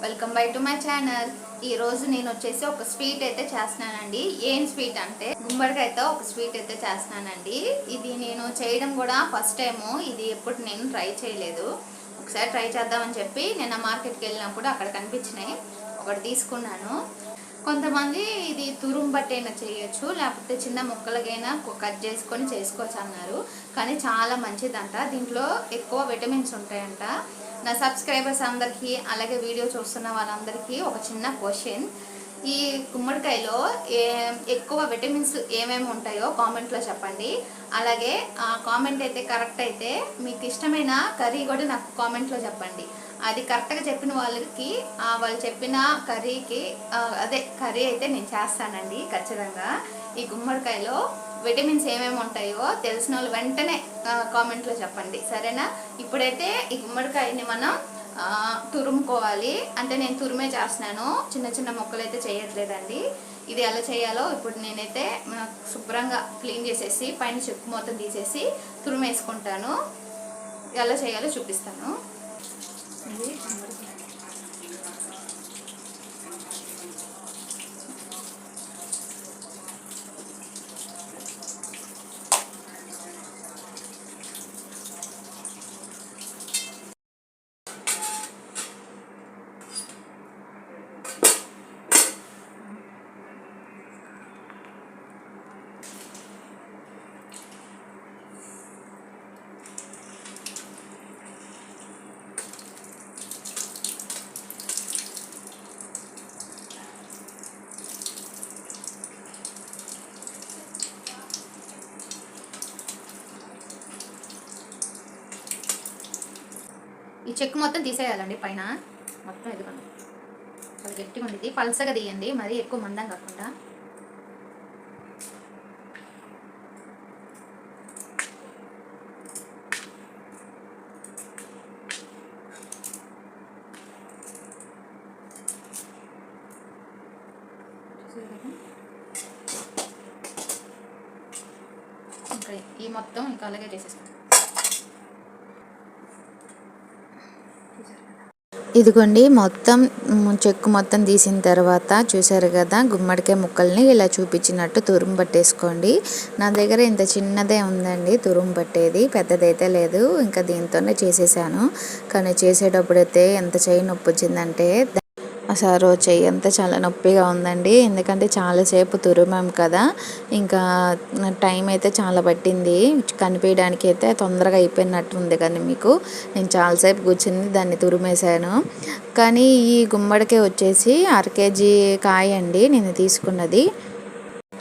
Welcome back to my channel. ఈ రోజు నేను వచ్చేసి ఒక స్వీట్ అయితే చేస్తున్నానండి. ఏం స్వీట్ అంటే గుమ్మడికాయతో ఒక స్వీట్ అయితే చేస్తున్నానండి. ఇది నేను చేయడం కూడా ఫస్ట్ టైము. ఇది ఎప్పుడు నేను ట్రై చేయలేదు. ఒకసారి ట్రై చేద్దామని చెప్పి నేను మార్కెట్కి వెళ్ళినప్పుడు అక్కడ కనిపించినాయి, ఒకటి తీసుకున్నాను. కొంతమంది ఇది తురుము బట్టైనా చేయొచ్చు, లేకపోతే చిన్న ముక్కలకైనా కట్ చేసుకొని చేసుకోవచ్చు అన్నారు. కానీ చాలా మంచిదంట, దీంట్లో ఎక్కువ విటమిన్స్ ఉంటాయంట. నా సబ్స్క్రైబర్స్ అందరికీ, అలాగే వీడియో చూస్తున్న వాళ్ళందరికీ ఒక చిన్న క్వశ్చన్. ఈ గుమ్మడికాయలో ఎక్కువ విటమిన్స్ ఏమేమి ఉంటాయో కామెంట్లో చెప్పండి. అలాగే కామెంట్ అయితే కరెక్ట్ అయితే మీకు ఇష్టమైన కర్రీ కూడా నాకు కామెంట్లో చెప్పండి. అది కరెక్ట్గా చెప్పిన వాళ్ళకి వాళ్ళు చెప్పిన కర్రీకి అదే కర్రీ అయితే నేను చేస్తానండి ఖచ్చితంగా. ఈ గుమ్మడికాయలో విటమిన్స్ ఏమేమి ఉంటాయో తెలిసిన వాళ్ళు వెంటనే కామెంట్లో చెప్పండి, సరేనా? ఇప్పుడైతే ఈ గుమ్మడికాయని మనం తురుముకోవాలి. అంటే నేను తురిమే చేస్తున్నాను, చిన్న చిన్న ముక్కలు అయితే చేయట్లేదండి. ఇది ఎలా చేయాలో ఇప్పుడు నేనైతే శుభ్రంగా క్లీన్ చేసేసి పైన చెక్కు మొత్తం తీసేసి తురిమేసుకుంటాను. ఎలా చేయాలో చూపిస్తాను. ఇది ఈ చెక్కు మొత్తం తీసేయాలండి పైన మొత్తం. ఇదిగోండి, అది గట్టిగా ఉండేది, పల్సగా తీయండి, మరీ ఎక్కువ మందం కాకుండా. ఇంకా ఈ మొత్తం ఇంకా అలాగే చేసేస్తాం. ఇదిగోండి, మొత్తం చెక్కు మొత్తం తీసిన తర్వాత చూసారు కదా, గుమ్మడికాయ ముక్కల్ని ఇలా చూపించినట్టు తురుము పట్టేసుకోండి. నా దగ్గర ఇంత చిన్నదే ఉందండి తురుము పట్టేది, పెద్దదైతే లేదు. ఇంకా దీంతోనే చేసేసాను. కానీ చేసేటప్పుడైతే ఎంత చెయ్యి నొప్పి వచ్చిందంటే అసలు రోజు చెయ్యి అంతా చాలా నొప్పిగా ఉందండి. ఎందుకంటే చాలాసేపు తురిమాం కదా, ఇంకా టైం అయితే చాలా పట్టింది. కనిపించడానికి అయితే తొందరగా అయిపోయినట్టు ఉంది, కానీ మీకు నేను చాలాసేపు కూర్చుని దాన్ని తురిమేశాను. కానీ ఈ గుమ్మడికాయ వచ్చేసి 1/2 kg కాయ అండి నేను తీసుకున్నది.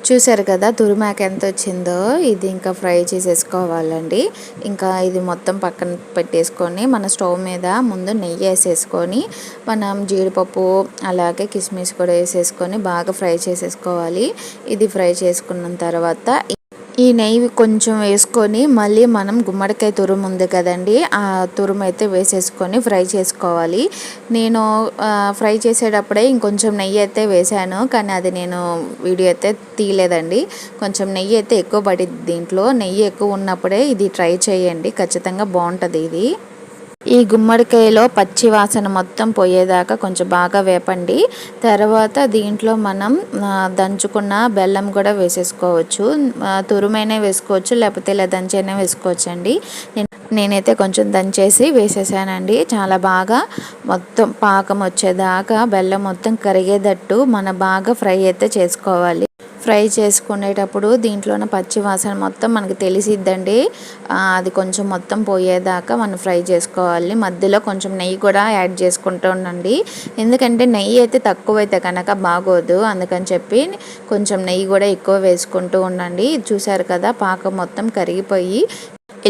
చూసారు కదా తురిమాక ఎంత వచ్చిందో. ఇది ఇంకా ఫ్రై చేసేసుకోవాలండి. ఇంకా ఇది మొత్తం పక్కన పెట్టేసుకొని మన స్టవ్ మీద ముందు నెయ్యి వేసేసుకొని మనం జీడిపప్పు అలాగే కిస్మిస్ కూడా వేసేసుకొని బాగా ఫ్రై చేసేసుకోవాలి. ఇది ఫ్రై చేసుకున్న తర్వాత ఈ నెయ్యి కొంచెం వేసుకొని మళ్ళీ మనం గుమ్మడికాయ తురుము ఉంది కదండి, ఆ తురుము అయితే వేసేసుకొని ఫ్రై చేసుకోవాలి. నేను ఫ్రై చేసేటప్పుడే ఇంకొంచెం నెయ్యి అయితే వేసాను, కానీ అది నేను వీడియో అయితే తీయలేదండి. కొంచెం నెయ్యి అయితే ఎక్కువ పడింది దీంట్లో. నెయ్యి ఎక్కువ ఉన్నప్పుడే ఇది ట్రై చేయండి, ఖచ్చితంగా బాగుంటుంది ఇది. ఈ గుమ్మడికాయలో పచ్చి వాసన మొత్తం పోయేదాకా కొంచెం బాగా వేపండి. తర్వాత దీంట్లో మనం దంచుకున్న బెల్లం కూడా వేసేసుకోవచ్చు. తురుమైనా వేసుకోవచ్చు, లేకపోతే ఇలా దంచైనా వేసుకోవచ్చు అండి. నేనైతే కొంచెం దంచేసి వేసేసానండి. చాలా బాగా మొత్తం పాకం వచ్చేదాకా బెల్లం మొత్తం కరిగేటట్టు మనం బాగా ఫ్రై అయితే చేసుకోవాలి. ఫ్రై చేసుకునేటప్పుడు దీంట్లోనే పచ్చి వాసన మొత్తం మనకి తెలిసిద్దండి. అది కొంచెం మొత్తం పోయేదాకా మనం ఫ్రై చేసుకోవాలి. మధ్యలో కొంచెం నెయ్యి కూడా యాడ్ చేసుకుంటూ ఉండండి, ఎందుకంటే నెయ్యి అయితే తక్కువైతే కనుక బాగోదు. అందుకని చెప్పి కొంచెం నెయ్యి కూడా ఎక్కువ వేసుకుంటూ ఉండండి. చూసారు కదా, పాకం మొత్తం కరిగిపోయి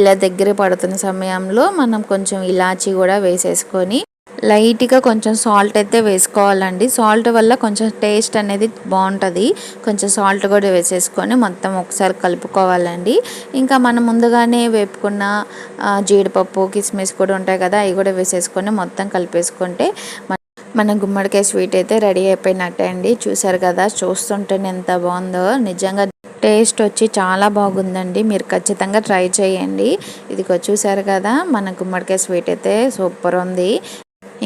ఇలా దగ్గర పడుతున్న సమయంలో మనం కొంచెం ఇలాచీ కూడా వేసేసుకొని లైట్గా కొంచెం సాల్ట్ అయితే వేసుకోవాలండి. సాల్ట్ వల్ల కొంచెం టేస్ట్ అనేది బాగుంటుంది. కొంచెం సాల్ట్ కూడా వేసేసుకొని మొత్తం ఒకసారి కలుపుకోవాలండి. ఇంకా మనం ముందుగానే వేపుకున్న జీడిపప్పు కిస్మిస్ కూడా ఉంటాయి కదా, అవి కూడా వేసేసుకొని మొత్తం కలిపేసుకుంటే మన గుమ్మడికాయ స్వీట్ అయితే రెడీ అయిపోయినట్టే అండి. చూసారు కదా, చూస్తుంటేనే ఎంత బాగుందో. నిజంగా టేస్ట్ వచ్చి చాలా బాగుందండి. మీరు ఖచ్చితంగా ట్రై చేయండి. ఇదిగో చూసారు కదా, మన గుమ్మడికాయ స్వీట్ అయితే సూపర్ ఉంది.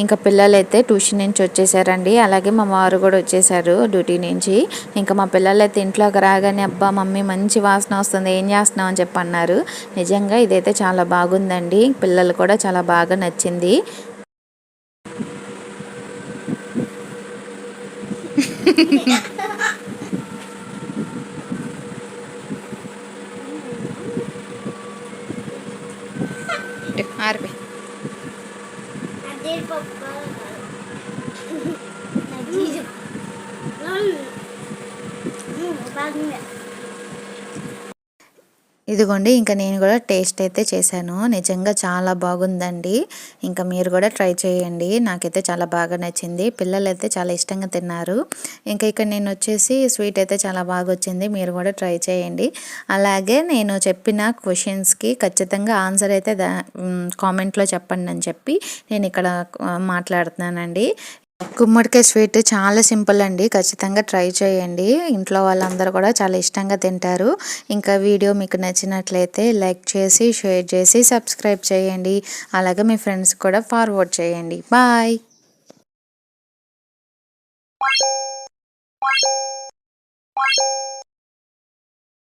ఇంకా పిల్లలైతే ట్యూషన్ నుంచి వచ్చేసారండి. అలాగే మా వారు కూడా వచ్చేసారు డ్యూటీ నుంచి. ఇంకా మా పిల్లలైతే ఇంట్లోకి రాగానే అబ్బా మమ్మీ మంచి వాసన వస్తుంది, ఏం చేస్తున్నావు అని చెప్పి అన్నారు. నిజంగా ఇదైతే చాలా బాగుందండి, పిల్లలు కూడా చాలా బాగా నచ్చింది. ఆరిపోయి ఇదిగోండి, ఇంకా నేను కూడా టేస్ట్ అయితే చేశాను. నిజంగా చాలా బాగుందండి. ఇంకా మీరు కూడా ట్రై చేయండి. నాకైతే చాలా బాగా నచ్చింది, పిల్లలు అయితే చాలా ఇష్టంగా తిన్నారు. ఇంకా ఇక్కడ నేను వచ్చేసి స్వీట్ అయితే చాలా బాగా వచ్చింది, మీరు కూడా ట్రై చేయండి. అలాగే నేను చెప్పిన క్వశ్చన్స్కి ఖచ్చితంగా ఆన్సర్ అయితే కామెంట్లో చెప్పండి అని చెప్పి నేను ఇక్కడ మాట్లాడుతున్నానండి. గుమ్మడికాయ స్వీట్ చాలా సింపుల్ అండి, ఖచ్చితంగా ట్రై చేయండి. ఇంట్లో వాళ్ళందరూ కూడా చాలా ఇష్టంగా తింటారు. ఇంకా వీడియో మీకు నచ్చినట్లయితే లైక్ చేసి, షేర్ చేసి, సబ్స్క్రైబ్ చేయండి. అలాగే మీ ఫ్రెండ్స్ కూడా ఫార్వర్డ్ చేయండి. బాయ్.